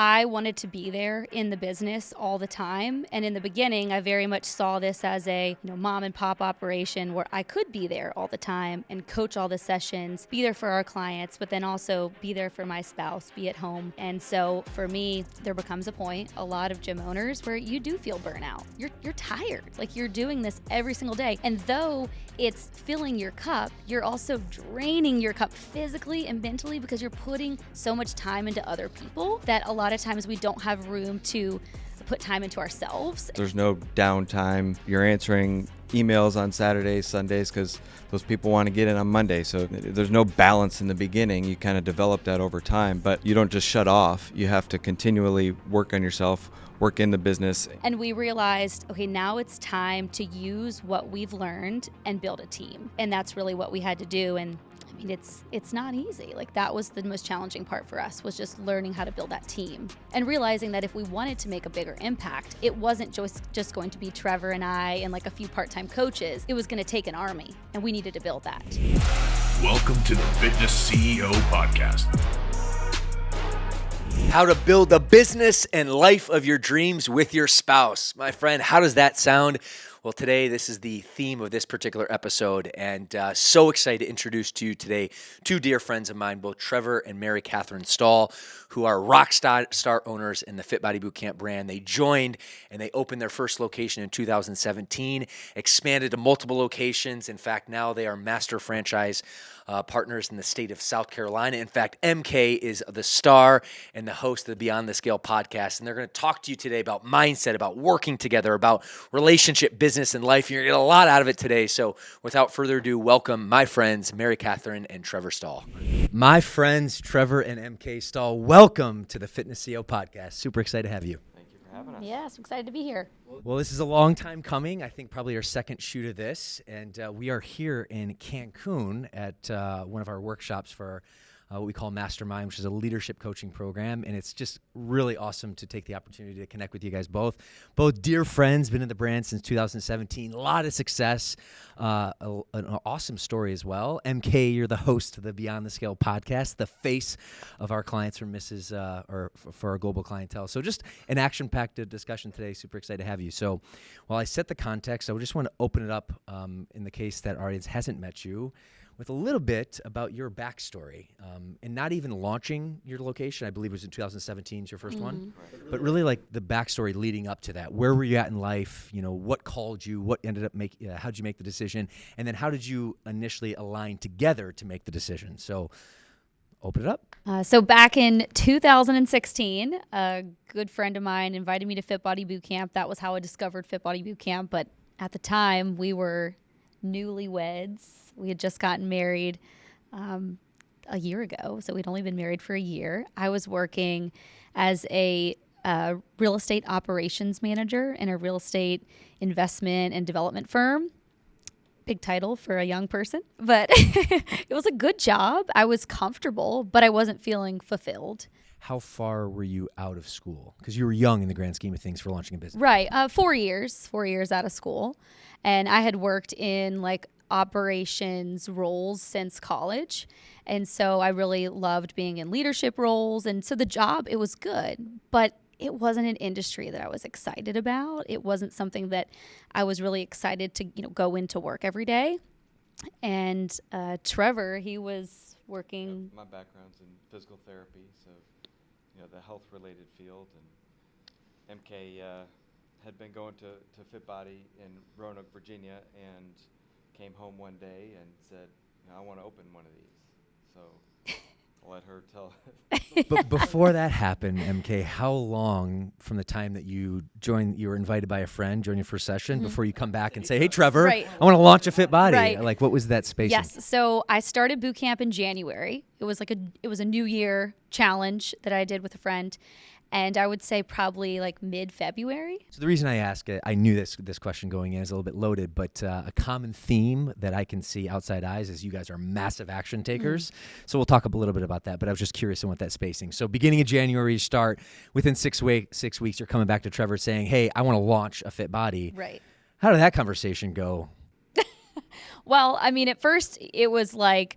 I wanted to be there in the business all the time. And in the beginning, I very much saw this as a mom and pop operation where I could be there all the time and coach all the sessions, be there for our clients, but then also be there for my spouse, be at home. And so for me, there becomes a point, a lot of gym owners, where you do feel burnout. You're tired. Like, you're doing this every single day. And though it's filling your cup, you're also draining your cup physically and mentally because you're putting so much time into other people that a lot of times we don't have room to put time into ourselves. There's no downtime. You're answering emails on Saturdays, Sundays, because those people want to get in on Monday. So there's no balance in the beginning. You kind of develop that over time, but you don't just shut off. You have to continually work on yourself, work in the business. And we realized, okay, now it's time to use what we've learned and build a team. And that's really what we had to do. And I mean, it's not easy. Like, that was the most challenging part for us, was just learning how to build that team and realizing that if we wanted to make a bigger impact, it wasn't just going to be Trevor and I and like a few part-time coaches. It was going to take an army, and we needed to build that. Welcome to the Fitness CEO Podcast. How to build the business and life of your dreams with your spouse. My friend, how does that sound? Well, today, this is the theme of this particular episode, and so excited to introduce to you today two dear friends of mine, both Trevor and Katherine Stahl, who are rock star owners in the Fit Body Bootcamp brand. They joined and they opened their first location in 2017, expanded to multiple locations. In fact, now they are master franchise partners in the state of South Carolina. In fact, MK is the star and the host of the Beyond the Scale podcast, and they're going to talk to you today about mindset, about working together, about relationship, business, and life. You're going to get a lot out of it today. So without further ado, welcome my friends, Katherine and Trevor Stahl. My friends, Trevor and MK Stahl, welcome to the Fitness CEO podcast. Super excited to have you. Having us. Yes, I'm excited to be here. Well, this is a long time coming. I think probably our second shoot of this, and we are here in Cancun at one of our workshops for what we call Mastermind, which is a leadership coaching program, and it's just really awesome to take the opportunity to connect with you guys both. Both dear friends, been in the brand since 2017, a lot of success, an awesome story as well. MK, you're the host of the Beyond the Scale podcast, the face of our clients for for our global clientele. So just an action-packed discussion today. Super excited to have you. So while I set the context, I just want to open it up in the case that our audience hasn't met you, with a little bit about your backstory, and not even launching your location. I believe it was in 2017, your first one, but really like the backstory leading up to that. Where were you at in life? What called you? What ended up how did you make the decision? And then how did you initially align together to make the decision? So open it up. So back in 2016, a good friend of mine invited me to Fit Body Bootcamp. That was how I discovered Fit Body Bootcamp. But at the time, we were newlyweds. We had just gotten married a year ago, so we'd only been married for a year. I was working as a real estate operations manager in a real estate investment and development firm. Big title for a young person, but it was a good job. I was comfortable, but I wasn't feeling fulfilled. How far were you out of school? Because you were young in the grand scheme of things for launching a business. Right. 4 years out of school. And I had worked in like operations roles since college. And so I really loved being in leadership roles. And so the job, it was good, but it wasn't an industry that I was excited about. It wasn't something that I was really excited to, go into work every day. And Trevor, he was working. My background's in physical therapy, so the health-related field, and MK had been going to Fit Body in Roanoke, Virginia, and came home one day and said, I want to open one of these. So I'll let her tell. But before that happened, MK, how long from the time that you were invited by a friend, join your first session, before you come back and say, hey, Trevor, Right. I want to launch a Fit Body? Right. Like, what was that space? Yes. So I started boot camp in January. It was a New Year challenge that I did with a friend. And I would say probably like mid-February. So the reason I ask it, I knew this question going in is a little bit loaded, but a common theme that I can see outside eyes is you guys are massive action takers. So we'll talk a little bit about that, but I was just curious on what that spacing. So beginning of January, you start. Within 6 weeks, you're coming back to Trevor saying, hey, I want to launch a Fit Body. Right. How did that conversation go? Well, I mean, at first it was like,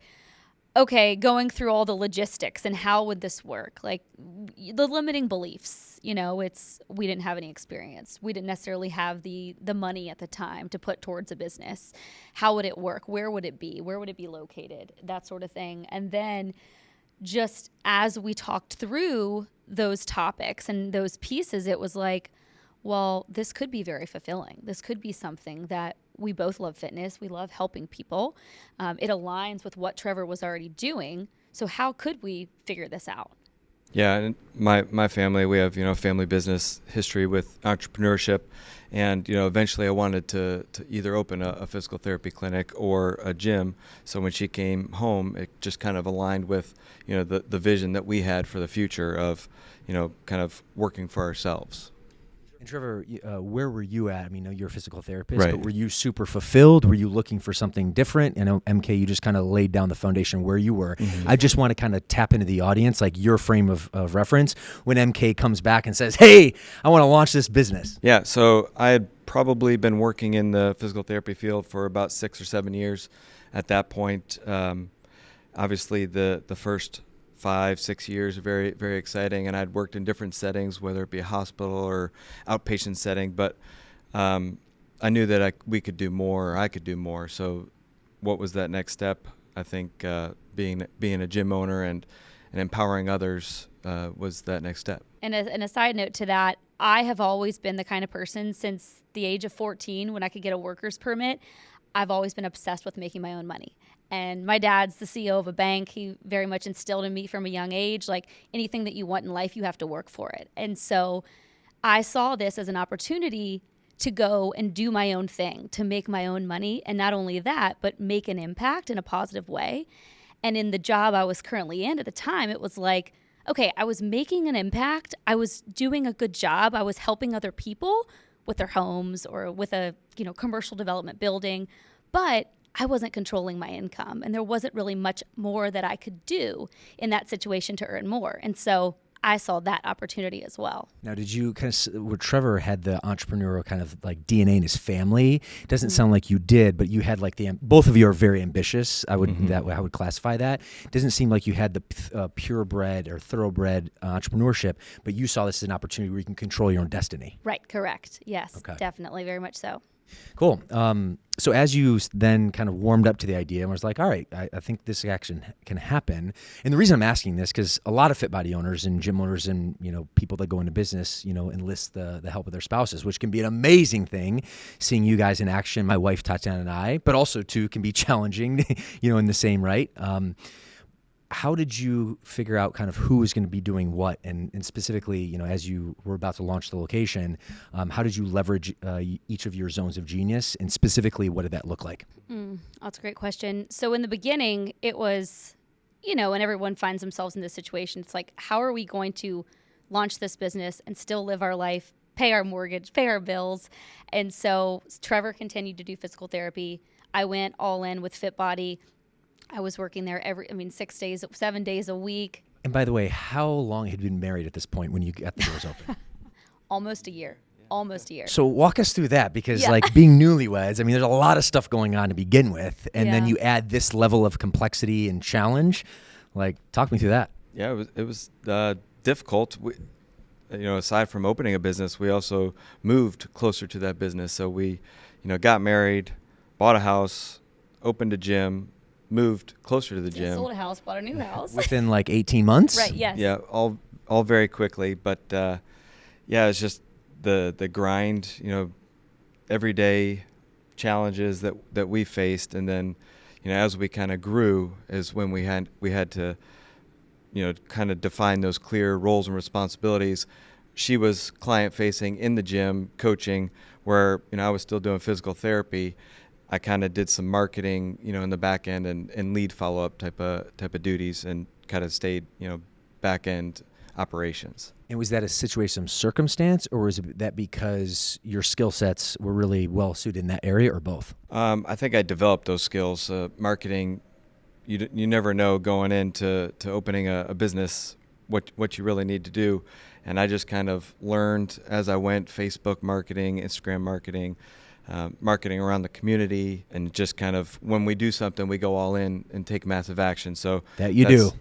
okay, going through all the logistics and how would this work? Like the limiting beliefs, we didn't have any experience. We didn't necessarily have the money at the time to put towards a business. How would it work? Where would it be? Where would it be located? That sort of thing. And then just as we talked through those topics and those pieces, it was like, well, this could be very fulfilling. This could be something that we both love fitness. We love helping people. It aligns with what Trevor was already doing. So how could we figure this out? Yeah, and my family, we have, family business history with entrepreneurship. And, eventually I wanted to either open a physical therapy clinic or a gym. So when she came home, it just kind of aligned with, the vision that we had for the future of, kind of working for ourselves. And Trevor, where were you at? I mean, you're a physical therapist, Right. but were you super fulfilled? Were you looking for something different? MK, you just kind of laid down the foundation where you were. Mm-hmm. I just want to kind of tap into the audience, like your frame of reference, when MK comes back and says, hey, I want to launch this business. Yeah, so I had probably been working in the physical therapy field for about 6 or 7 years at that point. Obviously, the first 5-6 years are very, very exciting, and I'd worked in different settings, whether it be a hospital or outpatient setting, but I knew that we could do more, or I could do more. So what was that next step? I think being a gym owner and empowering others was that next step. And a side note to that, I have always been the kind of person since the age of 14 when I could get a worker's permit. I've always been obsessed with making my own money. And my dad's the CEO of a bank. He very much instilled in me from a young age, like anything that you want in life, you have to work for it. And so I saw this as an opportunity to go and do my own thing, to make my own money. And not only that, but make an impact in a positive way. And in the job I was currently in at the time, it was like, okay, I was making an impact. I was doing a good job. I was helping other people with their homes or with a, commercial development building. But I wasn't controlling my income, and there wasn't really much more that I could do in that situation to earn more. And so I saw that opportunity as well. Now, did you where Trevor had the entrepreneurial kind of like DNA in his family? It doesn't sound like you did, but you had like both of you are very ambitious. I would I would classify that. It doesn't seem like you had the purebred or thoroughbred entrepreneurship, but you saw this as an opportunity where you can control your own destiny. Right, correct. Yes, Okay. Definitely, very much so. Cool. So as you then kind of warmed up to the idea and was like, all right, I think this action can happen. And the reason I'm asking this, because a lot of fit body owners and gym owners and, people that go into business, enlist the help of their spouses, which can be an amazing thing, seeing you guys in action, my wife, Tatiana, and I, but also too can be challenging, in the same right. How did you figure out kind of who was going to be doing what? And specifically, as you were about to launch the location, how did you leverage each of your zones of genius? And specifically, what did that look like? That's a great question. So in the beginning, it was, and everyone finds themselves in this situation. It's like, how are we going to launch this business and still live our life, pay our mortgage, pay our bills? And so Trevor continued to do physical therapy. I went all in with Fit Body. I was working there 7 days a week. And by the way, how long had you been married at this point when you got the doors open? Almost a year. So walk us through that, because like being newlyweds, there's a lot of stuff going on to begin with. And then you add this level of complexity and challenge. Like, talk me through that. Yeah, it was difficult. Aside from opening a business, we also moved closer to that business. So we, got married, bought a house, opened a gym, moved closer to the gym. Sold a house, bought a new house. Within like 18 months? Right, yes. Yeah, all very quickly. But it's just the grind, everyday challenges that we faced. And then, as we kind of grew is when we had to, kind of define those clear roles and responsibilities. She was client facing in the gym, coaching, where, I was still doing physical therapy. I kind of did some marketing, in the back end and lead follow-up type of duties, and kind of stayed, back end operations. And was that a situation of circumstance, or was that because your skill sets were really well suited in that area, or both? I think I developed those skills. Marketing, you never know going into opening a business what you really need to do. And I just kind of learned as I went, Facebook marketing, Instagram marketing, marketing around the community, and just kind of when we do something, we go all in and take massive action. So That you do.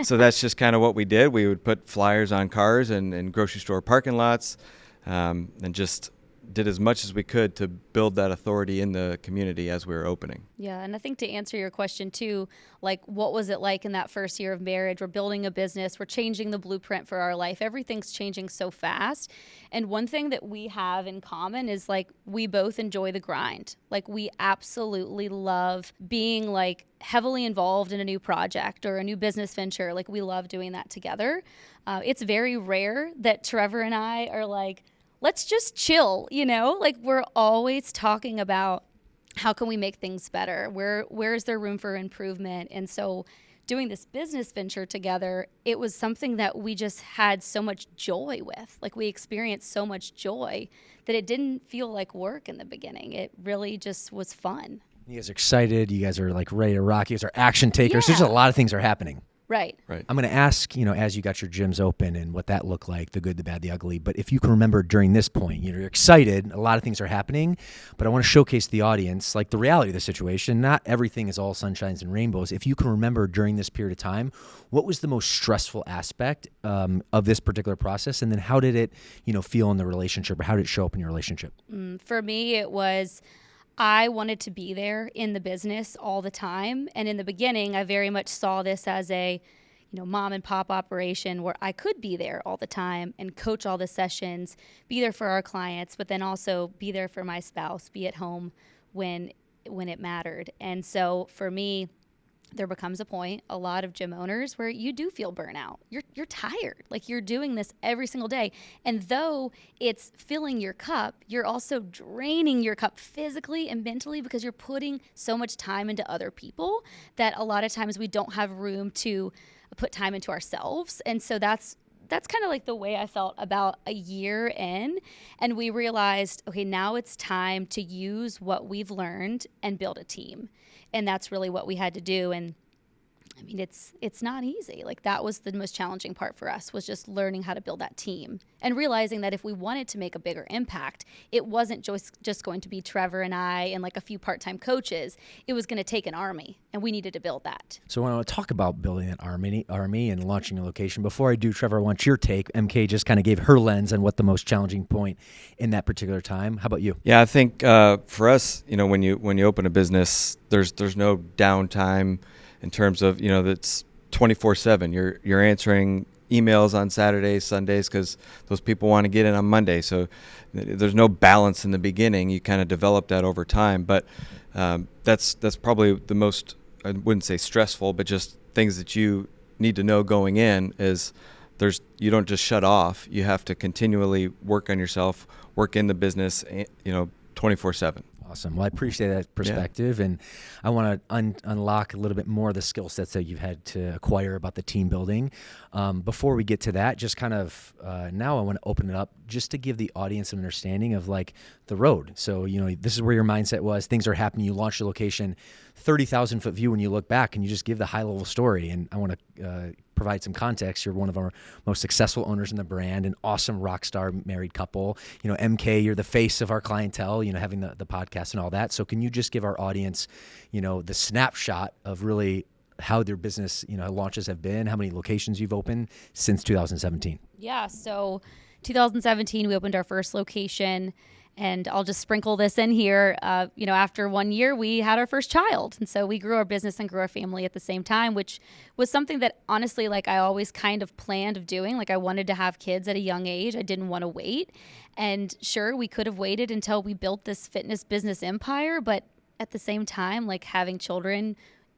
So that's just kind of what we did. We would put flyers on cars and grocery store parking lots, and just did as much as we could to build that authority in the community as we were opening. Yeah, and I think to answer your question too, like what was it like in that first year of marriage? We're building a business, we're changing the blueprint for our life. Everything's changing so fast. And one thing that we have in common is like we both enjoy the grind. Like we absolutely love being like heavily involved in a new project or a new business venture. Like we love doing that together. It's very rare that Trevor and I are like, let's just chill, like we're always talking about how can we make things better? Where is there room for improvement? And so doing this business venture together, it was something that we just had so much joy with. Like we experienced so much joy that it didn't feel like work in the beginning. It really just was fun. You guys are excited. You guys are like ready to rock. You guys are action takers. Yeah. There's a lot of things are happening. Right. I'm going to ask, as you got your gyms open and what that looked like, the good, the bad, the ugly. But if you can remember during this point, you're excited, a lot of things are happening, but I want to showcase the audience, like the reality of the situation. Not everything is all sunshines and rainbows. If you can remember during this period of time, what was the most stressful aspect of this particular process? And then how did it, feel in the relationship, or how did it show up in your relationship? For me, it was I wanted to be there in the business all the time. And in the beginning, I very much saw this as a, mom and pop operation where I could be there all the time and coach all the sessions, be there for our clients, but then also be there for my spouse, be at home when it mattered. And so for me, there becomes a point, a lot of gym owners, where you do feel burnout. You're tired. Like you're doing this every single day. And though it's filling your cup, you're also draining your cup physically and mentally because you're putting so much time into other people that a lot of times we don't have room to put time into ourselves. And so that's kind of like the way I felt about a year in. And we realized, okay, now it's time to use what we've learned and build a team. And that's really what we had to do. And I mean, it's not easy. Like that was the most challenging part for us, was just learning how to build that team and realizing that if we wanted to make a bigger impact, it wasn't just going to be Trevor and I and like a few part-time coaches. It was going to take an army, and we needed to build that. So when I want to talk about building an army and launching a location, before I do, Trevor, I want your take. MK just kind of gave her lens on what the most challenging point in that particular time. How about you? Yeah, I think for us, when you open a business, there's no downtime in terms of, that's 24/7. You're answering emails on Saturdays, Sundays, because those people want to get in on Monday. So there's no balance in the beginning. You kind of develop that over time. But that's probably the most, I wouldn't say stressful, but just things that you need to know going in is you don't just shut off. You have to continually work on yourself, work in the business, 24/7. Awesome. Well, I appreciate that perspective, and I want to unlock a little bit more of the skill sets that you've had to acquire about the team building. Before we get to that, just kind of now I want to open it up just to give the audience an understanding of like the road. So, this is where your mindset was. Things are happening. You launch your location, 30,000 foot view when you look back, and you just give the high level story. And I want to provide some context. You're one of our most successful owners in the brand, an awesome rock star married couple. MK, you're the face of our clientele, having the podcast and all that. So can you just give our audience, the snapshot of really how their business, launches have been, how many locations you've opened since 2017? Yeah. So 2017, we opened our first location. And I'll just sprinkle this in here. After 1 year, we had our first child. And so we grew our business and grew our family at the same time, which was something that honestly, like I always kind of planned of doing. Like I wanted to have kids at a young age. I didn't want to wait. And sure, we could have waited until we built this fitness business empire. But at the same time, like having children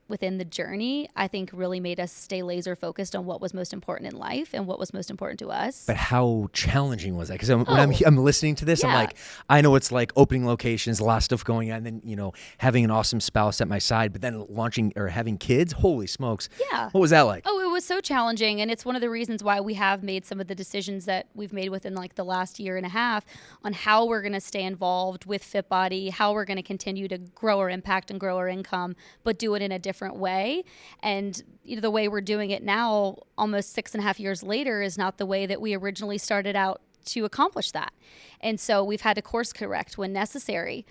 within the journey, I think really made us stay laser focused on what was most important in life and what was most important to us. But how challenging was that? Because when I'm listening to this, I'm like, I know it's like opening locations, a lot of stuff going on, and then, having an awesome spouse at my side, but then launching or having kids, holy smokes. Yeah. What was that like? Oh, it was so challenging. And it's one of the reasons why we have made some of the decisions that we've made within like the last year and a half on how we're going to stay involved with FitBody, how we're going to continue to grow our impact and grow our income, but do it in a different way. And the way we're doing it now, almost 6.5 years later, is not the way that we originally started out to accomplish that. And so we've had to course correct when necessary.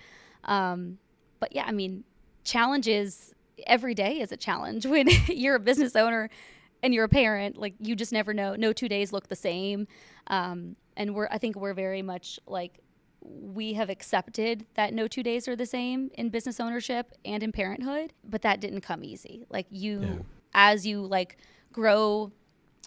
But yeah, I mean, challenges, every day is a challenge. When you're a business owner and you're a parent, like, you just never know. No 2 days look the same. And I think we're very much like, we have accepted that no 2 days are the same in business ownership and in parenthood, but that didn't come easy. Like, as you like grow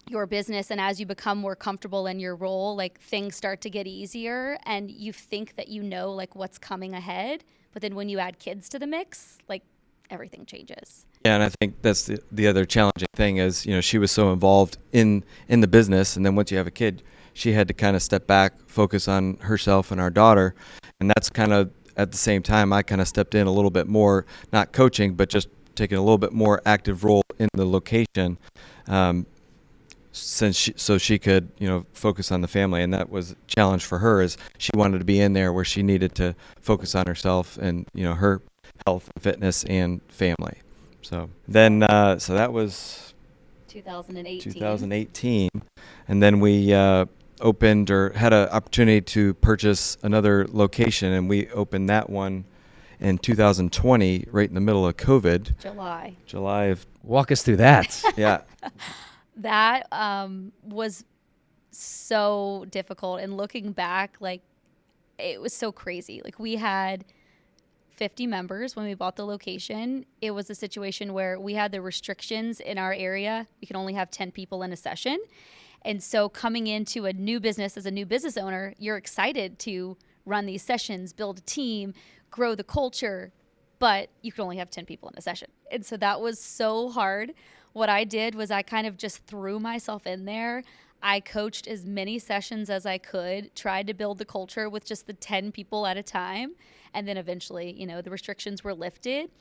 your business and as you become more comfortable in your role, like, things start to get easier and you think that you know like what's coming ahead. But then when you add kids to the mix, like, everything changes. Yeah, and I think that's the other challenging thing is, she was so involved in the business, and then once you have a kid, she had to kind of step back, focus on herself and our daughter, and that's kind of, at the same time, I kind of stepped in a little bit more, not coaching, but just taking a little bit more active role in the location, so she could, focus on the family. And that was a challenge for her, is she wanted to be in there where she needed to focus on herself and, her health, fitness, and family. So then, so that was 2018. And then we opened, or had an opportunity to purchase another location, and we opened that one in 2020, right in the middle of COVID. July of. Walk us through that. Yeah. That was so difficult. And looking back, like, it was so crazy. Like, we had 50 members when we bought the location. It was a situation where we had the restrictions in our area. We could only have 10 people in a session. And so coming into a new business as a new business owner, you're excited to run these sessions, build a team, grow the culture, but you could only have 10 people in a session. And so that was so hard. What I did was I kind of just threw myself in there. I coached as many sessions as I could, tried to build the culture with just the 10 people at a time. And then eventually, the restrictions were lifted.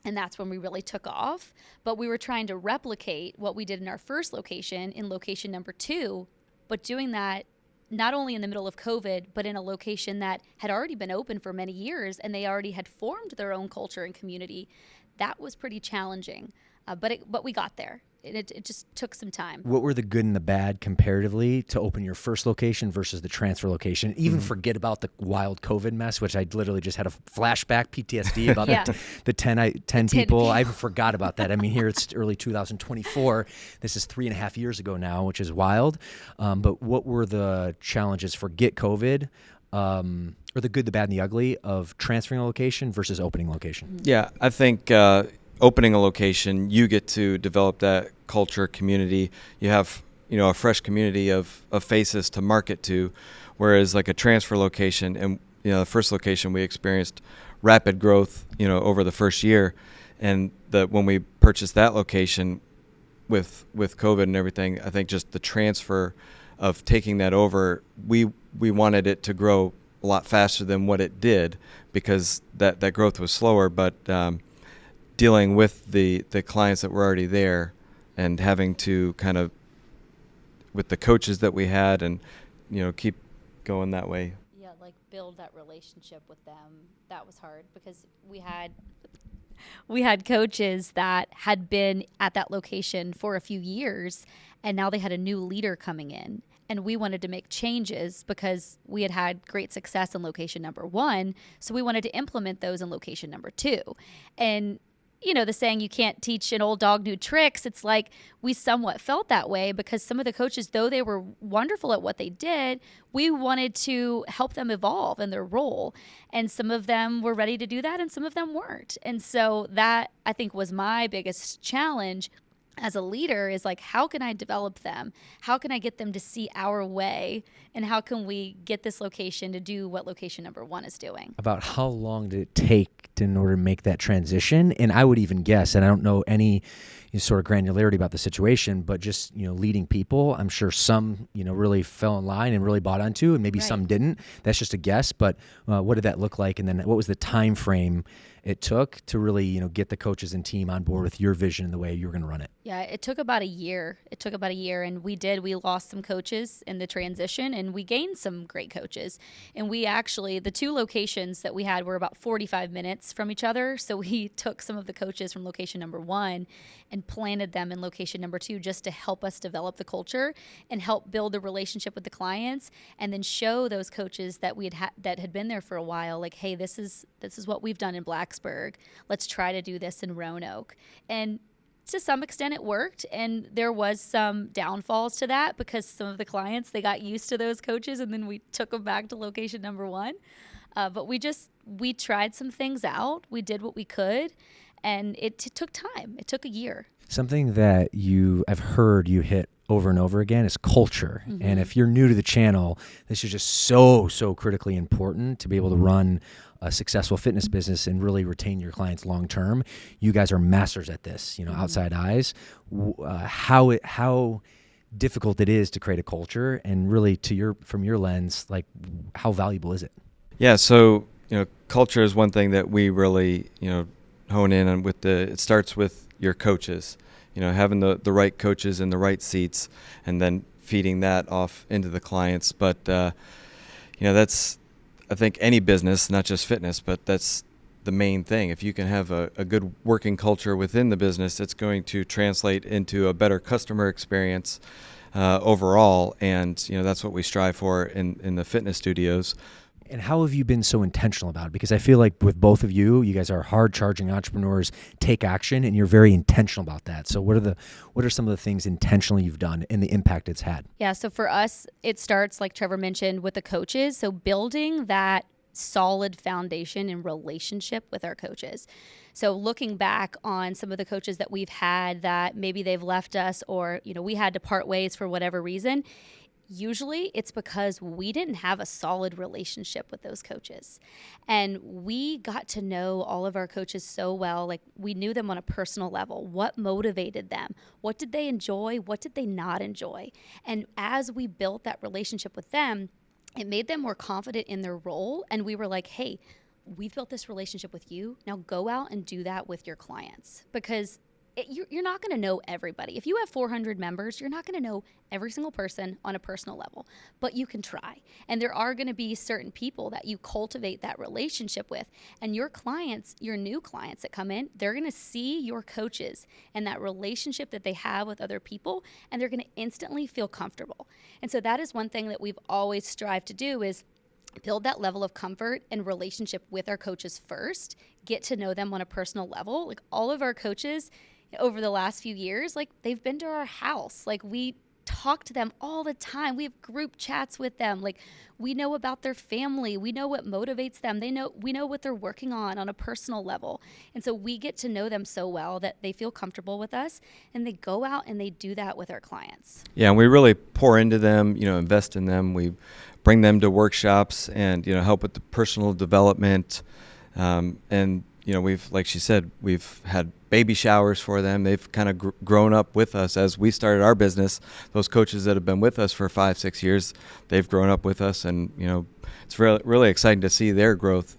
And that's when we really took off. But we were trying to replicate what we did in our first location in location number 2, but doing that not only in the middle of COVID, but in a location that had already been open for many years and they already had formed their own culture and community. That was pretty challenging, but we got there. It just took some time. What were the good and the bad comparatively to open your first location versus the transfer location? Even forget about the wild COVID mess, which I literally just had a flashback PTSD about the 10 people. I forgot about that. I mean, here it's early 2024. This is 3.5 years ago now, which is wild. But what were the challenges, forget COVID, or the good, the bad, and the ugly of transferring a location versus opening a location? Yeah, I think opening a location, you get to develop that culture, community. You have, a fresh community of faces to market to, whereas like a transfer location, and the first location we experienced rapid growth, over the first year, and when we purchased that location with COVID and everything, I think just the transfer of taking that over, we wanted it to grow a lot faster than what it did, because that growth was slower, but dealing with the clients that were already there and having to kind of, with the coaches that we had, and, keep going that way. Yeah, like build that relationship with them. That was hard because we had coaches that had been at that location for a few years, and now they had a new leader coming in. And we wanted to make changes because we had had great success in location number 1. So we wanted to implement those in location number 2. And the saying, you can't teach an old dog new tricks. It's like we somewhat felt that way because some of the coaches, though they were wonderful at what they did, we wanted to help them evolve in their role. And some of them were ready to do that and some of them weren't. And so that, I think, was my biggest challenge as a leader, is like, how can I develop them? How can I get them to see our way? And how can we get this location to do what location number 1 is doing? About how long did it take in order to make that transition? And I would even guess, and I don't know any sort of granularity about the situation, but just, leading people, I'm sure some, really fell in line and really bought onto, and maybe some didn't. That's just a guess. But what did that look like? And then what was the time frame it took to really, get the coaches and team on board with your vision and the way you were going to run it? Yeah, it took about a year. And we lost some coaches in the transition, and we gained some great coaches. And we actually, the 2 locations that we had were about 45 minutes from each other. So we took some of the coaches from location number 1 and planted them in location number 2 just to help us develop the culture and help build the relationship with the clients, and then show those coaches that that had been there for a while, like, hey, this is what we've done in Blacksburg. Let's try to do this in Roanoke. And to some extent it worked, and there was some downfalls to that because some of the clients, they got used to those coaches, and then we took them back to location number 1. But we tried some things out. We did what we could, and it took time. It took a year. Something that I've heard you hit over and over again is culture. Mm-hmm. And if you're new to the channel, this is just so critically important to be able to run a successful fitness business and really retain your clients long term. You guys are masters at this, Mm-hmm. outside eyes. How difficult it is to create a culture, and really from your lens, like, how valuable is it? Yeah, so culture is one thing that we really hone in on. It starts with your coaches, having the right coaches in the right seats, and then feeding that off into the clients. But that's, I think, any business, not just fitness, but that's the main thing. If you can have a good working culture within the business, it's going to translate into a better customer experience overall, and that's what we strive for in the fitness studios. And how have you been so intentional about it? Because I feel like with both of you guys are hard-charging entrepreneurs, take action, and you're very intentional about that. So what are some of the things intentionally you've done and the impact it's had? Yeah, so for us, it starts, like Trevor mentioned, with the coaches. So building that solid foundation and relationship with our coaches. So looking back on some of the coaches that we've had that maybe they've left us, or we had to part ways for whatever reason, usually it's because we didn't have a solid relationship with those coaches. And we got to know all of our coaches so well. Like, we knew them on a personal level. What motivated them? What did they enjoy? What did they not enjoy? And as we built that relationship with them, it made them more confident in their role. And we were like, hey, we've built this relationship with you. Now go out and do that with your clients, because you're not going to know everybody. If you have 400 members, you're not going to know every single person on a personal level, but you can try. And there are going to be certain people that you cultivate that relationship with. And your clients, your new clients that come in, they're going to see your coaches and that relationship that they have with other people, and they're going to instantly feel comfortable. And so that is one thing that we've always strived to do, is build that level of comfort and relationship with our coaches first, get to know them on a personal level. Like, all of our coaches over the last few years, like, they've been to our house. Like, we talk to them all the time. We have group chats with them. Like, we know about their family. We know what motivates them. We know what they're working on a personal level. And so we get to know them so well that they feel comfortable with us, and they go out and they do that with our clients. Yeah, and we really pour into them, invest in them. We bring them to workshops and, help with the personal development. And we've, like she said, we've had baby showers for them. They've kind of grown up with us as we started our business. Those coaches that have been with us for 5-6 years, they've grown up with us, and it's really exciting to see their growth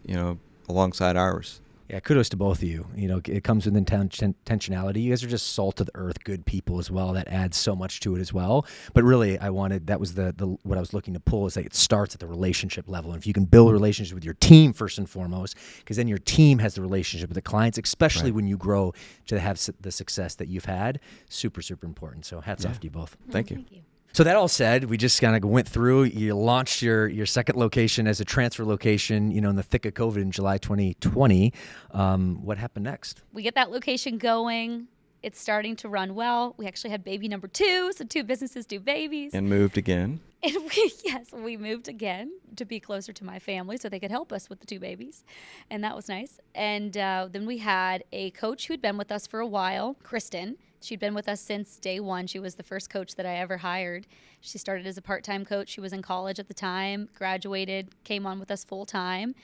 alongside ours. Yeah, kudos to both of you. It comes with intentionality. You guys are just salt of the earth, good people as well. That adds so much to it as well. But really, that was the what I was looking to pull, is that it starts at the relationship level. And if you can build a relationship with your team first and foremost, because then your team has the relationship with the clients, especially when you grow to have the success that you've had, super important. So hats off to you both. Thank you. Thank you. So that all said, we just kind of went through. You launched your second location as a transfer location, in the thick of COVID in July 2020. What happened next? We get that location going. It's starting to run well. We actually had baby number 2, so 2 businesses, 2 babies. And moved again. And we moved again to be closer to my family so they could help us with the 2 babies. And that was nice. And then we had a coach who had been with us for a while, Kristen. She'd been with us since day one. She was the first coach that I ever hired. She started as a part-time coach. She was in college at the time, graduated, came on with us full-time,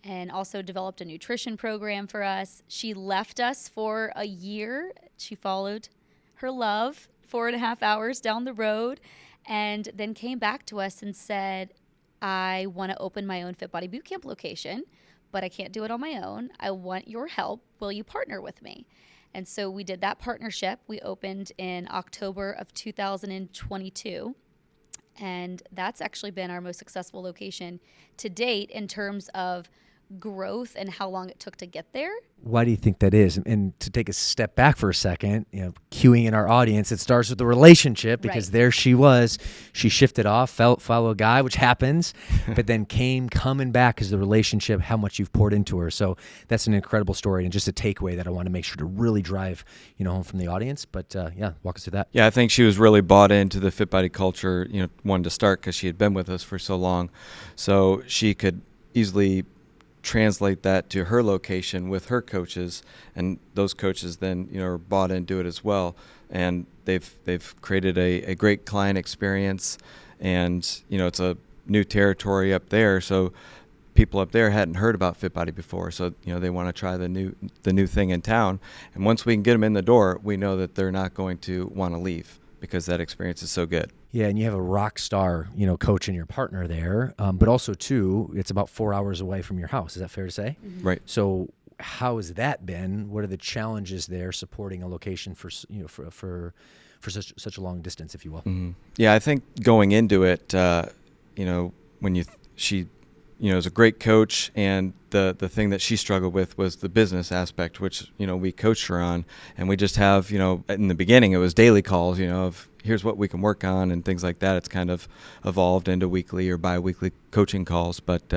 and also developed a nutrition program for us. She left us for a year. She followed her love 4.5 hours down the road, and then came back to us and said, I want to open my own Fit Body Bootcamp location, but I can't do it on my own. I want your help. Will you partner with me? And so we did that partnership. We opened in October of 2022. And that's actually been our most successful location to date in terms of growth and how long it took to get there. Why do you think that is? And to take a step back for a second, cueing in our audience, it starts with the relationship, because Right. there she was. She shifted off, follow a guy, which happens, but then coming back because the relationship, how much you've poured into her. So that's an incredible story and just a takeaway that I want to make sure to really drive, home from the audience. But walk us through that. Yeah, I think she was really bought into the Fit Body culture, wanted to start because she had been with us for so long. So she could easily translate that to her location with her coaches, and those coaches then are bought into it as well, and they've created a great client experience, and it's a new territory up there, so people up there hadn't heard about Fit Body before, so they want to try the new thing in town, and once we can get them in the door, we know that they're not going to want to leave because that experience is so good. Yeah, and you have a rock star, coach and your partner there, but also too, it's about 4 hours away from your house. Is that fair to say? Mm-hmm. Right. So, how has that been? What are the challenges there supporting a location for such a long distance, if you will? Mm-hmm. Yeah, I think going into it, when she is a great coach, and the thing that she struggled with was the business aspect, which we coached her on, and we just have in the beginning it was daily calls, of here's what we can work on and things like that. It's kind of evolved into weekly or bi-weekly coaching calls, but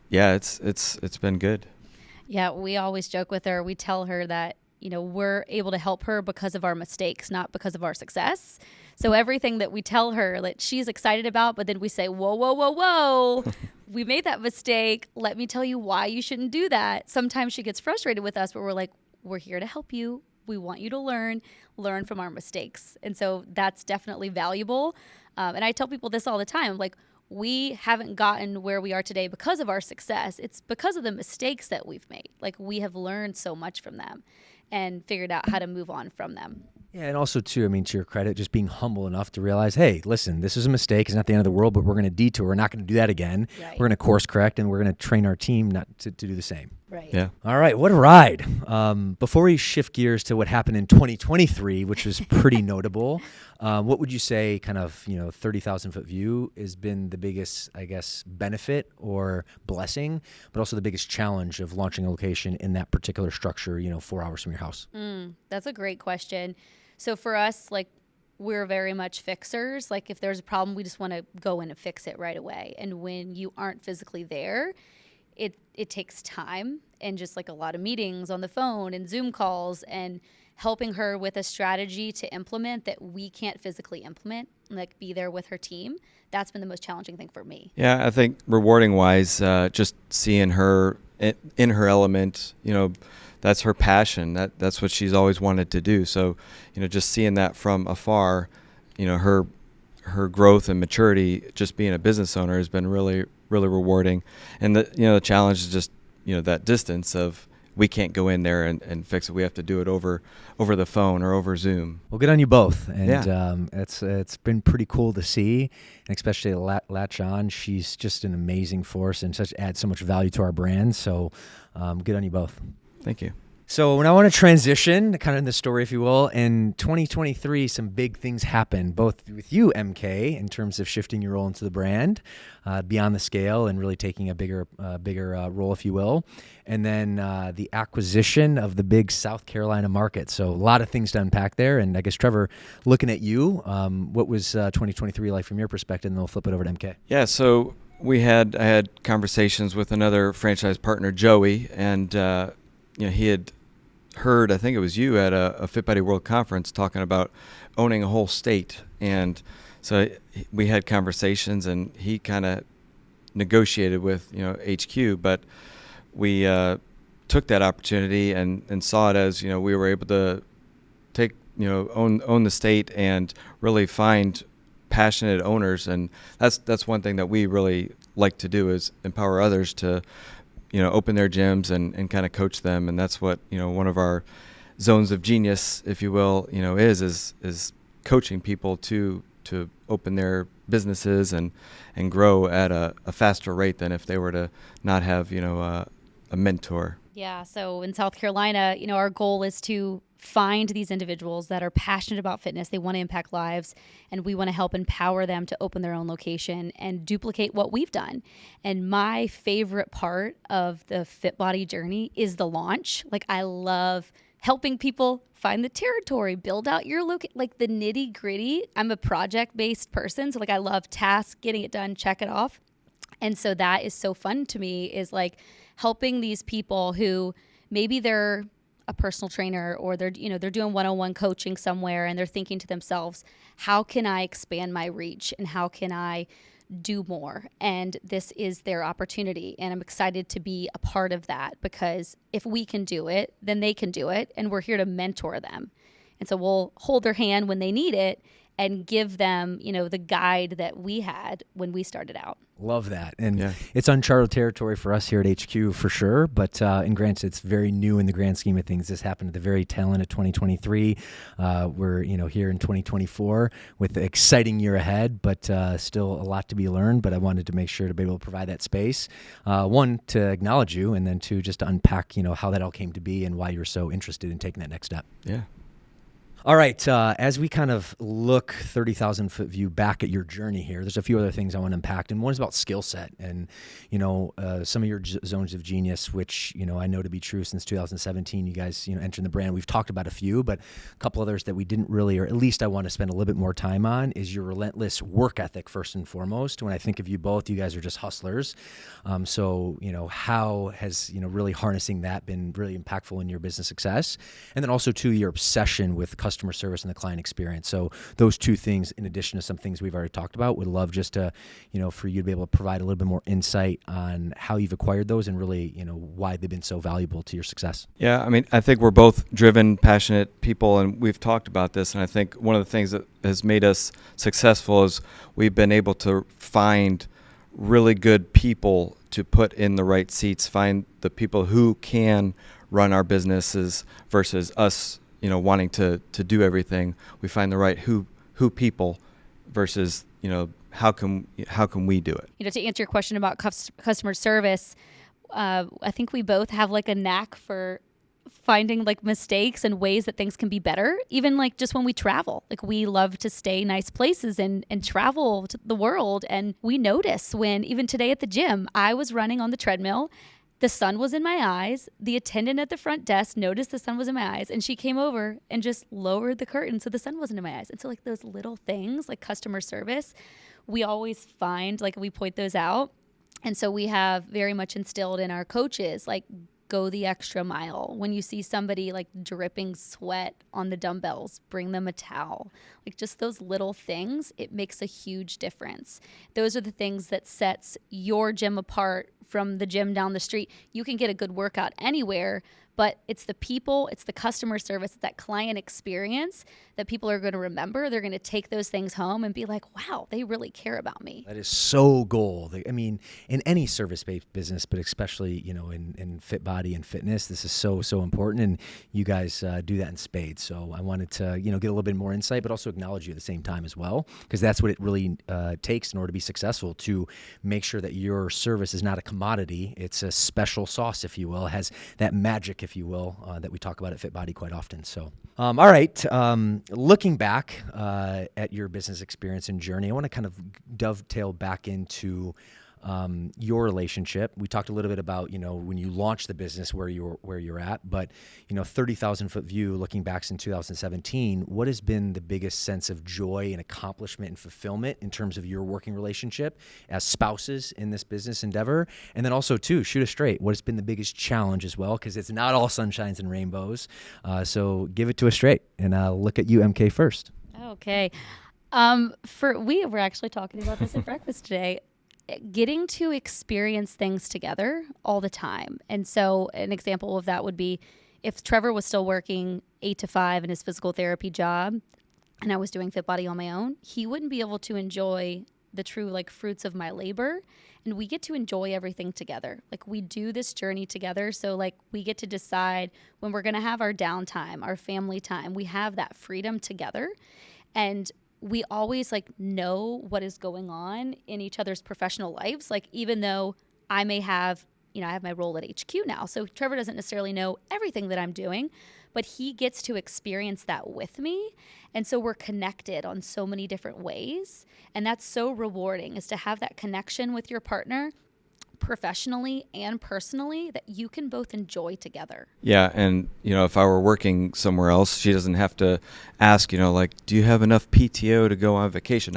it's been good. Yeah, we always joke with her. We tell her that, we're able to help her because of our mistakes, not because of our success. So everything that we tell her that she's excited about, but then we say, whoa, whoa, whoa, whoa, we made that mistake. Let me tell you why you shouldn't do that. Sometimes she gets frustrated with us, but we're like, we're here to help you. We want you to learn from our mistakes. And so that's definitely valuable. And I tell people this all the time, like, we haven't gotten where we are today because of our success. It's because of the mistakes that we've made. Like, we have learned so much from them and figured out how to move on from them. Yeah, and also too, to your credit, just being humble enough to realize, hey, listen, this is a mistake. It's not the end of the world, but we're going to detour. We're not going to do that again. Right. We're going to course correct, and we're going to train our team not to do the same. Right. Yeah. All right, what a ride. Before we shift gears to what happened in 2023, which was pretty notable, what would you say, kind of, 30,000-foot view has been the biggest, I guess, benefit or blessing, but also the biggest challenge of launching a location in that particular structure, 4 hours from your house? That's a great question. So for us, like, we're very much fixers. Like, if there's a problem, we just want to go in and fix it right away. And when you aren't physically there, it takes time and just like a lot of meetings on the phone and Zoom calls and helping her with a strategy to implement that we can't physically implement, like be there with her team. That's been the most challenging thing for me. Yeah, I think rewarding wise, just seeing her in her element, that's her passion. That's what she's always wanted to do. So, just seeing that from afar, her growth and maturity, just being a business owner, has been really, really rewarding. And the challenge is just, that distance of, we can't go in there and fix it. We have to do it over the phone or over Zoom. Well, good on you both. And Yeah. It's been pretty cool to see, and especially latch on. She's just an amazing force and adds so much value to our brand. So good on you both. Thank you. So when I want to transition, kind of in the story, if you will, in 2023, some big things happened, both with you, MK, in terms of shifting your role into the brand, beyond the scale and really taking a bigger role, if you will. And then the acquisition of the big South Carolina market. So a lot of things to unpack there. And I guess, Trevor, looking at you, what was 2023 like from your perspective? And then we'll flip it over to MK. Yeah, so I had conversations with another franchise partner, Joey, and he had heard, I think it was you at a Fit Body World Conference, talking about owning a whole state. And so we had conversations, and he kind of negotiated with HQ, but we took that opportunity and saw it as we were able to take own the state and really find passionate owners. And that's one thing that we really like to do, is empower others to open their gyms and kind of coach them. And that's what, one of our zones of genius, if you will, is coaching people to open their businesses and grow at a faster rate than if they were to not have, a mentor. Yeah. So in South Carolina, our goal is to find these individuals that are passionate about fitness. They want to impact lives, and we want to help empower them to open their own location and duplicate what we've done. And my favorite part of the Fit Body journey is the launch. Like, I love helping people find the territory, build out your like the nitty gritty. I'm a project-based person, so like I love tasks, getting it done, check it off. And so that is so fun to me, is like helping these people who maybe they're a personal trainer, or they're doing one-on-one coaching somewhere, and they're thinking to themselves, how can I expand my reach and how can I do more? And this is their opportunity. And I'm excited to be a part of that, because if we can do it, then they can do it. And we're here to mentor them. And so we'll hold their hand when they need it and give them, the guide that we had when we started out. Love that. And it's uncharted territory for us here at HQ for sure. But and granted, it's very new in the grand scheme of things. This happened at the very tail end of 2023. We're, here in 2024 with the exciting year ahead, but still a lot to be learned. But I wanted to make sure to be able to provide that space. One, to acknowledge you, and then two, just to unpack, how that all came to be and why you're so interested in taking that next step. Yeah. All right, as we kind of look 30,000-foot view back at your journey here, there's a few other things I want to unpack, and one is about skill set and, some of your zones of genius, which, I know to be true since 2017, you guys, entering the brand. We've talked about a few, but a couple others that we didn't really, or at least I want to spend a little bit more time on, is your relentless work ethic first and foremost. When I think of you both, you guys are just hustlers. So, how has, really harnessing that been really impactful in your business success? And then also, too, your obsession with customer service and the client experience. So those two things, in addition to some things we've already talked about, would love just to, for you to be able to provide a little bit more insight on how you've acquired those and really, why they've been so valuable to your success. Yeah, I mean, I think we're both driven, passionate people, and we've talked about this. And I think one of the things that has made us successful is we've been able to find really good people to put in the right seats, find the people who can run our businesses versus us, wanting to do everything. We find the right who people versus, how can we do it? To answer your question about customer service, I think we both have like a knack for finding like mistakes and ways that things can be better. Even like just when we travel, like we love to stay nice places and travel to the world. And we notice when, even today at the gym, I was running on the treadmill. The sun was in my eyes. The attendant at the front desk noticed the sun was in my eyes, and she came over and just lowered the curtain so the sun wasn't in my eyes. And so like those little things, like customer service, we always find, like we point those out. And so we have very much instilled in our coaches, like, go the extra mile. When you see somebody like dripping sweat on the dumbbells, bring them a towel. Like just those little things, it makes a huge difference. Those are the things that sets your gym apart from the gym down the street. You can get a good workout anywhere, but it's the people, it's the customer service, it's that client experience that people are going to remember. They're going to take those things home and be like, wow, they really care about me. That is so gold. I mean, in any service-based business, but especially, in fit body and fitness, this is so, so important. And you guys do that in spades. So I wanted to, get a little bit more insight, but also acknowledge you at the same time as well, because that's what it really takes in order to be successful, to make sure that your service is not a commodity. It's a special sauce, if you will. It has that magic, if you will, that we talk about at Fit Body quite often. So, all right. Looking back at your business experience and journey, I want to kind of dovetail back into your relationship. We talked a little bit about, when you launched the business, where you're at, but 30,000-foot view, looking back since 2017, what has been the biggest sense of joy and accomplishment and fulfillment in terms of your working relationship as spouses in this business endeavor? And then also, too, shoot us straight, what has been the biggest challenge as well? Because it's not all sunshines and rainbows. So give it to us straight, and I'll look at you, MK, first. Okay. We were actually talking about this at breakfast today. Getting to experience things together all the time. And so an example of that would be if Trevor was still working 8 to 5 in his physical therapy job and I was doing Fit Body on my own, he wouldn't be able to enjoy the true like fruits of my labor. And we get to enjoy everything together. Like we do this journey together. So like we get to decide when we're going to have our downtime, our family time. We have that freedom together. And we always like know what is going on in each other's professional lives. Like even though I may have I have my role at HQ now. So Trevor doesn't necessarily know everything that I'm doing, but he gets to experience that with me. And so we're connected on so many different ways. And that's so rewarding, is to have that connection with your partner professionally and personally that you can both enjoy together. Yeah, and if I were working somewhere else, she doesn't have to ask, like, do you have enough PTO to go on vacation?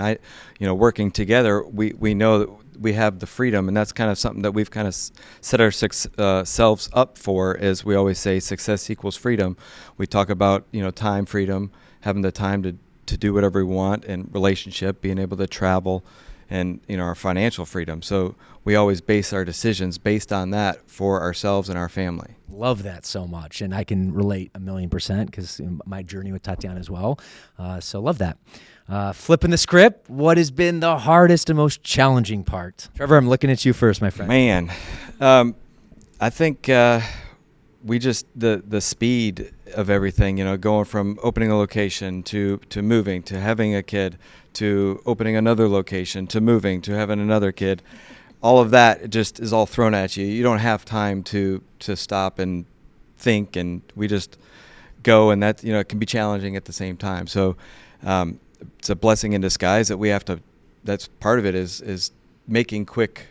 Working together, we know that we have the freedom, and that's kind of something that we've kind of set ourselves up for. Is we always say success equals freedom. We talk about time freedom, having the time to do whatever we want, and relationship, being able to travel, and our financial freedom. So we always base our decisions based on that for ourselves and our family. Love that so much, and I can relate 1,000,000% because my journey with Tatiana as well. So love that. Flipping the script, what has been the hardest and most challenging part? Trevor, I'm looking at you first, my friend. Man, I think we just the speed of everything. Going from opening a location to moving to having a kid to opening another location to moving to having another kid. All of that just is all thrown at you. You don't have time to stop and think, and we just go, and that it can be challenging at the same time. So it's a blessing in disguise that we have to. That's part of it is making quick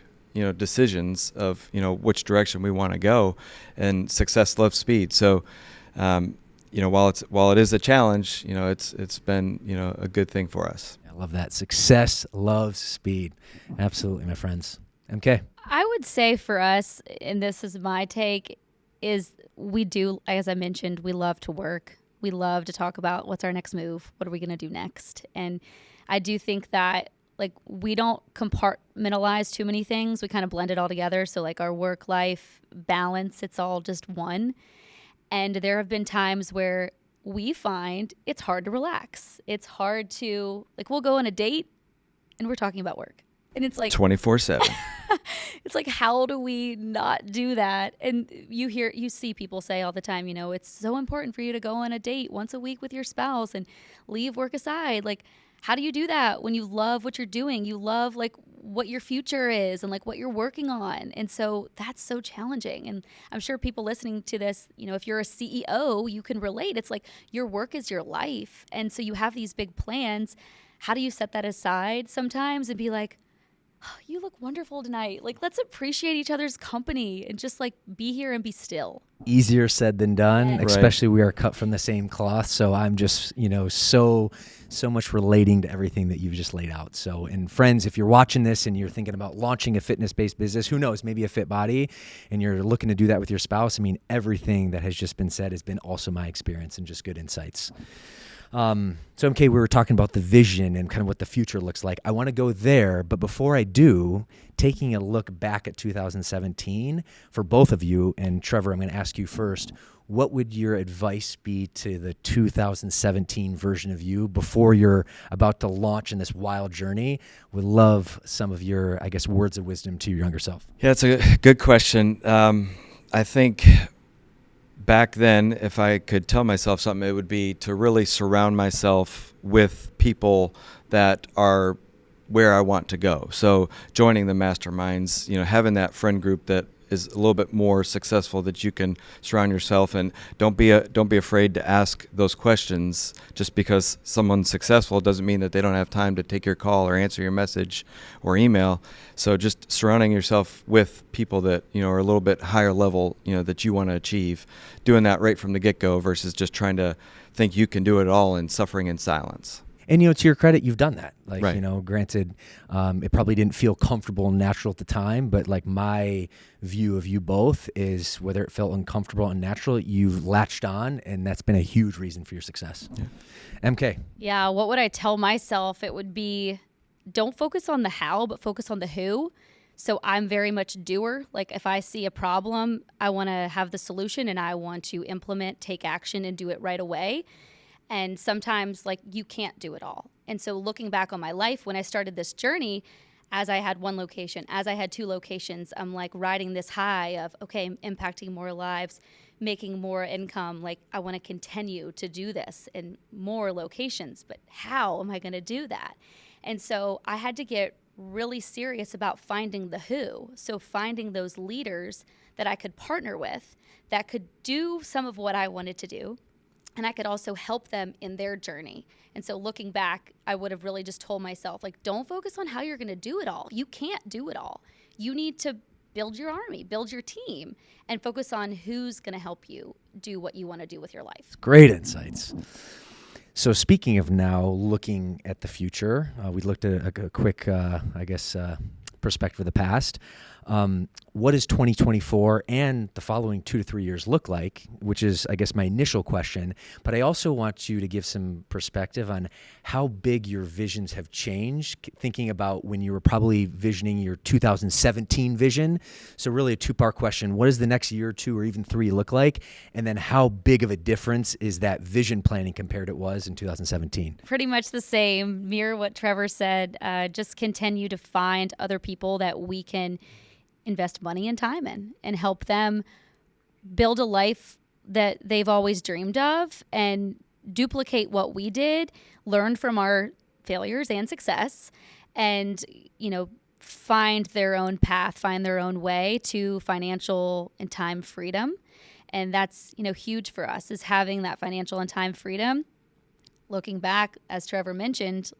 decisions of which direction we want to go, and success loves speed. So while it is a challenge, it's been a good thing for us. I love that. Success loves speed. Absolutely, my friends. MK. I would say for us, and this is my take, is we do, as I mentioned, we love to work. We love to talk about what's our next move. What are we going to do next? And I do think that we don't compartmentalize too many things. We kind of blend it all together. So our work-life balance, it's all just one. And there have been times where we find it's hard to relax. It's hard to, we'll go on a date and we're talking about work. And it's 24/7. It's how do we not do that? And you see people say all the time, it's so important for you to go on a date once a week with your spouse and leave work aside. How do you do that when you love what you're doing? You love what your future is and what you're working on. And so that's so challenging. And I'm sure people listening to this, if you're a CEO, you can relate. It's your work is your life. And so you have these big plans. How do you set that aside sometimes and be oh, you look wonderful tonight. Let's appreciate each other's company and just be here and be still. Easier said than done, Yes. especially we are cut from the same cloth. So I'm just, so much relating to everything that you've just laid out. So, and friends, if you're watching this and you're thinking about launching a fitness-based business, who knows, maybe a fit body, and you're looking to do that with your spouse, everything that has just been said has been also my experience and just good insights. So MK, we were talking about the vision and kind of what the future looks like. I want to go there, but before I do, taking a look back at 2017 for both of you, and Trevor, I'm going to ask you first, what would your advice be to the 2017 version of you before you're about to launch in this wild journey? Would love some of your, words of wisdom to your younger self. Yeah, it's a good question. I think back then, if I could tell myself something, it would be to really surround myself with people that are where I want to go. So joining the masterminds, having that friend group that is a little bit more successful that you can surround yourself, and don't be afraid to ask those questions. Just because someone's successful doesn't mean that they don't have time to take your call or answer your message or email. So just surrounding yourself with people that are a little bit higher level, that you want to achieve, doing that right from the get-go versus just trying to think you can do it all and suffering in silence. And, to your credit, you've done that. Right. Granted, it probably didn't feel comfortable and natural at the time, but my view of you both is whether it felt uncomfortable and natural, you've latched on, and that's been a huge reason for your success. Yeah. MK. Yeah, what would I tell myself? It would be, don't focus on the how, but focus on the who. So I'm very much doer. If I see a problem, I want to have the solution and I want to implement, take action, and do it right away. And sometimes you can't do it all. And so looking back on my life, when I started this journey, as I had one location, as I had two locations, I'm riding this high of, okay, impacting more lives, making more income. I want to continue to do this in more locations, but how am I going to do that? And so I had to get really serious about finding the who. So finding those leaders that I could partner with that could do some of what I wanted to do. And I could also help them in their journey. And so looking back, I would have really just told myself, like, don't focus on how you're going to do it all. You can't do it all. You need to build your army, build your team, and focus on who's going to help you do what you want to do with your life. Great insights. So speaking of now looking at the future, we looked at a quick, perspective of the past. What does 2024 and the following 2 to 3 years look like, which is, I guess, my initial question. But I also want you to give some perspective on how big your visions have changed, thinking about when you were probably visioning your 2017 vision. So really a two-part question. What does the next year or 2 or even 3 look like? And then how big of a difference is that vision planning compared to it was in 2017? Pretty much the same. Mirror what Trevor said. Just continue to find other people that we can invest money and time in and help them build a life that they've always dreamed of and duplicate what we did, learn from our failures and success, and, find their own path, find their own way to financial and time freedom. And that's, huge for us, is having that financial and time freedom. Looking back, as Trevor mentioned,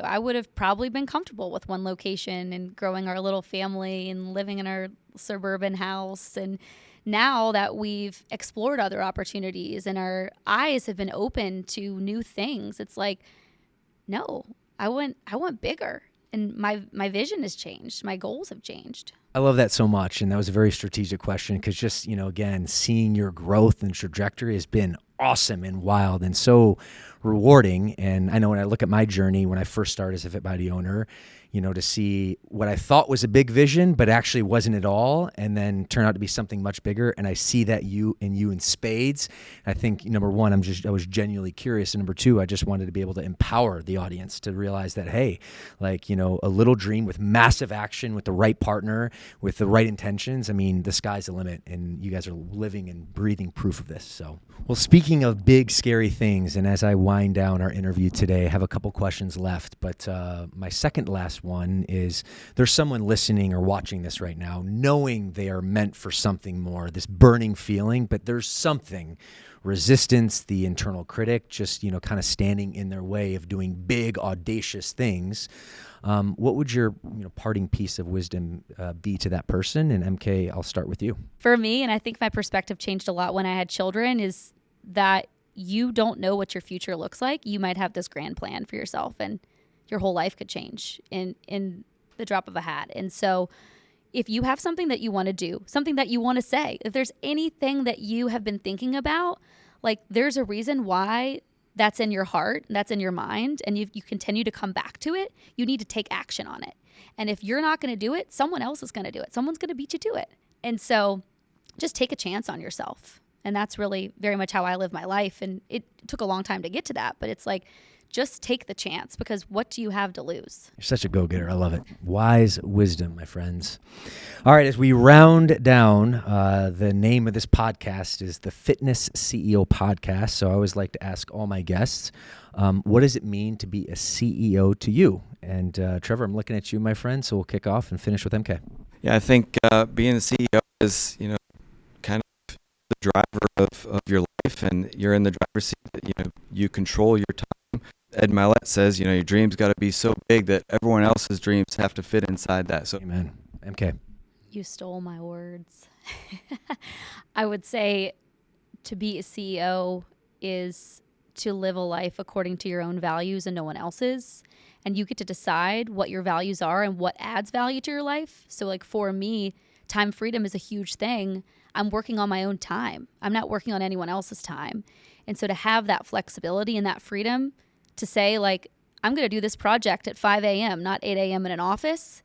I would have probably been comfortable with one location and growing our little family and living in our suburban house. And now that we've explored other opportunities and our eyes have been open to new things, it's like, no, I want bigger. And my vision has changed. My goals have changed. I love that so much. And that was a very strategic question because just, again, seeing your growth and trajectory has been awesome and wild and so rewarding. And I know when I look at my journey, when I first started as a Fit Body owner, to see what I thought was a big vision, but actually wasn't at all, and then turn out to be something much bigger. And I see that you in spades. I think, number one, I was genuinely curious. And number two, I just wanted to be able to empower the audience to realize that, hey, a little dream with massive action, with the right partner, with the right intentions. I mean, the sky's the limit, and you guys are living and breathing proof of this. So, well, speaking of big, scary things, and as I wind down our interview today, I have a couple questions left, but my second last one is, there's someone listening or watching this right now, knowing they are meant for something more, this burning feeling, but there's something, resistance, the internal critic, just, kind of standing in their way of doing big, audacious things. What would your parting piece of wisdom be to that person? And MK, I'll start with you. For me, and I think my perspective changed a lot when I had children, is that you don't know what your future looks like. You might have this grand plan for yourself, and your whole life could change in the drop of a hat. And so if you have something that you want to do, something that you want to say, if there's anything that you have been thinking about, there's a reason why that's in your heart, that's in your mind, and you continue to come back to it, you need to take action on it. And if you're not going to do it, someone else is going to do it. Someone's going to beat you to it. And so just take a chance on yourself. And that's really very much how I live my life. And it took a long time to get to that, but it's like, just take the chance, because what do you have to lose? You're such a go-getter. I love it. Wise wisdom, my friends. All right, as we round down, the name of this podcast is the Fitness CEO Podcast. So I always like to ask all my guests, what does it mean to be a CEO to you? And Trevor, I'm looking at you, my friend, so we'll kick off and finish with MK. Yeah, I think being the CEO is, kind of the driver of your life, and you're in the driver's seat. You control your time. Ed Mylett says, your dreams got to be so big that everyone else's dreams have to fit inside that. So, amen. MK. You stole my words. I would say to be a CEO is to live a life according to your own values and no one else's. And you get to decide what your values are and what adds value to your life. So for me, time freedom is a huge thing. I'm working on my own time. I'm not working on anyone else's time. And so to have that flexibility and that freedom to say, I'm going to do this project at 5 a.m., not 8 a.m. in an office,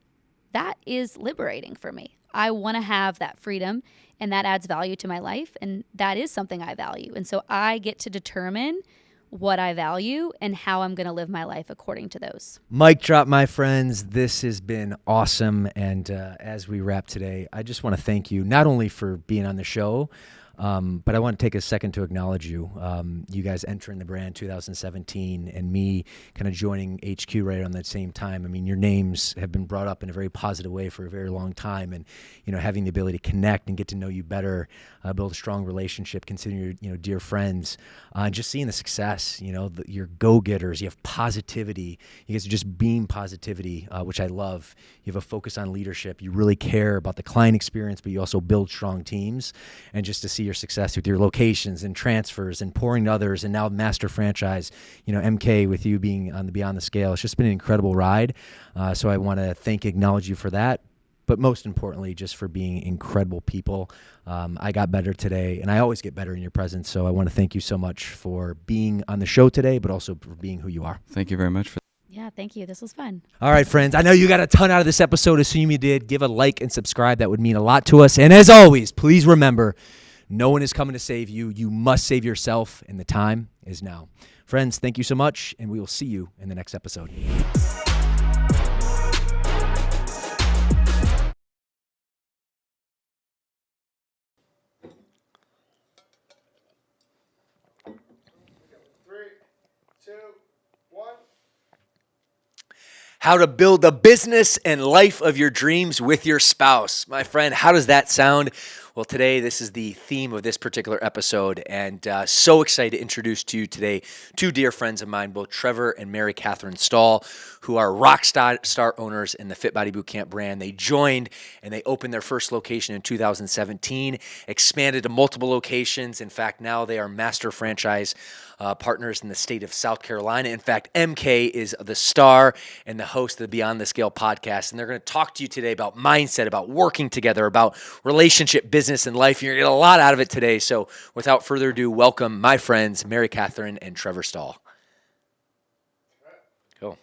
that is liberating for me. I want to have that freedom, and that adds value to my life, and that is something I value. And so I get to determine what I value and how I'm going to live my life according to those. Mic drop, my friends. This has been awesome. And as we wrap today, I just want to thank you not only for being on the show, But I want to take a second to acknowledge you. You guys entering the brand 2017 and me kind of joining HQ right around that same time. I mean, your names have been brought up in a very positive way for a very long time. And, having the ability to connect and get to know you better, build a strong relationship, consider your, dear friends, and just seeing the success, you're go-getters, you have positivity. You guys are just beam positivity, which I love. You have a focus on leadership. You really care about the client experience, but you also build strong teams. And just to see your success with your locations and transfers and pouring to others, and now master franchise, MK with you being on the Beyond the Scale. It's just been an incredible ride. So I want to acknowledge you for that. But most importantly, just for being incredible people. I got better today, and I always get better in your presence. So I want to thank you so much for being on the show today, but also for being who you are. Thank you very much for Yeah, thank you. This was fun. All right, friends. I know you got a ton out of this episode. Assume you did. Give a like and subscribe. That would mean a lot to us. And as always, please remember, no one is coming to save you. You must save yourself, and the time is now. Friends, thank you so much, and we will see you in the next episode. How to build the business and life of your dreams with your spouse. My friend, how does that sound? Well, today, this is the theme of this particular episode, and so excited to introduce to you today two dear friends of mine, both Trevor and Mary Katherine Stahl, who are rock star owners in the Fit Body Bootcamp brand. They joined and they opened their first location in 2017, expanded to multiple locations. In fact, now they are master franchise partners in the state of South Carolina. In fact, MK is the star and the host of the Beyond the Scale podcast, and they're going to talk to you today about mindset, about working together, about relationship, business, and life. You're going to get a lot out of it today. So without further ado, welcome my friends, Mary Katherine and Trevor Stahl. Cool.